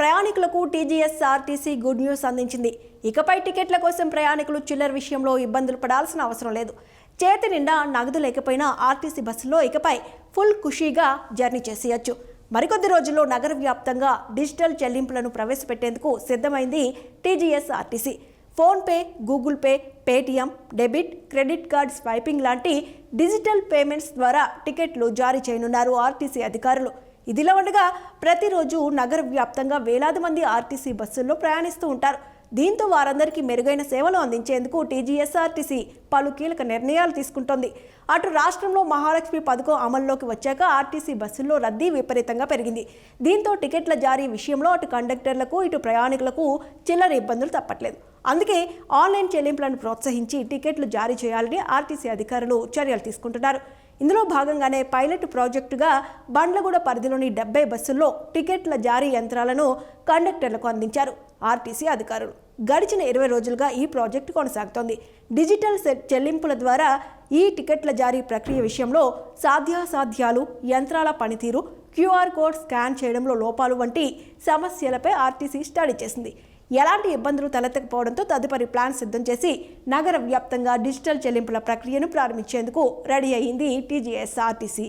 ప్రయాణికులకు TGSRTC good news అందించింది. ఇకపై టికెట్ల కోసం ప్రయాణికులు చిల్లర విషయంలో ఇబ్బందులు పడాల్సిన అవసరం లేదు. చేతి నిండా నగదు లేకపోయినా ఆర్టీసీ బస్సులో ఇకపై ఫుల్ ఖుషీగా జర్నీ చేసేయచ్చు. మరికొద్ది రోజుల్లో నగర వ్యాప్తంగా డిజిటల్ చెల్లింపులను ప్రవేశపెట్టేందుకు సిద్ధమైంది TGSRTC. PhonePe, Google pay, Paytm, debit, credit card swiping లాంటి డిజిటల్ పేమెంట్స్ ద్వారా టికెట్లు జారీ చేయనున్నారు ఆర్టీసీ అధికారులు. ఇదిలా ఉండగా ప్రతిరోజు నగర వ్యాప్తంగా వేలాది మంది ఆర్టీసీ బస్సుల్లో ప్రయాణిస్తూ ఉంటారు. దీంతో వారందరికీ మెరుగైన సేవలు అందించేందుకు టీజీఎస్ఆర్టీసీ పలు కీలక నిర్ణయాలు తీసుకుంటోంది. అటు రాష్ట్రంలో మహాలక్ష్మి పథకం అమల్లోకి వచ్చాక ఆర్టీసీ బస్సుల్లో రద్దీ విపరీతంగా పెరిగింది. దీంతో టికెట్ల జారీ విషయంలో అటు కండక్టర్లకు ఇటు ప్రయాణికులకు చిల్లర ఇబ్బందులు తప్పట్లేదు. అందుకే ఆన్లైన్ చెల్లింపులను ప్రోత్సహించి టికెట్లు జారీ చేయాలని ఆర్టీసీ అధికారులు చర్యలు తీసుకుంటున్నారు. ఇందులో భాగంగానే పైలట్ ప్రాజెక్టుగా బండ్లగూడ పరిధిలోని 70 బస్సుల్లో టికెట్ల జారీ యంత్రాలను కండక్టర్లకు అందించారు ఆర్టీసీ అధికారులు. గడిచిన 20 రోజులుగా ఈ ప్రాజెక్టు కొనసాగుతోంది. డిజిటల్ చెల్లింపుల ద్వారా ఈ టికెట్ల జారీ ప్రక్రియ విషయంలో సాధ్యాసాధ్యాలు, యంత్రాల పనితీరు, క్యూఆర్ కోడ్ స్కాన్ చేయడంలో లోపాలు వంటి సమస్యలపై ఆర్టీసీ స్టడీ చేసింది. ఎలాంటి ఇబ్బందులు తలెత్తకపోవడంతో తదుపరి ప్లాన్ సిద్ధం చేసి నగర వ్యాప్తంగా డిజిటల్ చెల్లింపుల ప్రక్రియను ప్రారంభించేందుకు రెడీ అయింది టీజీఎస్ఆర్టీసీ.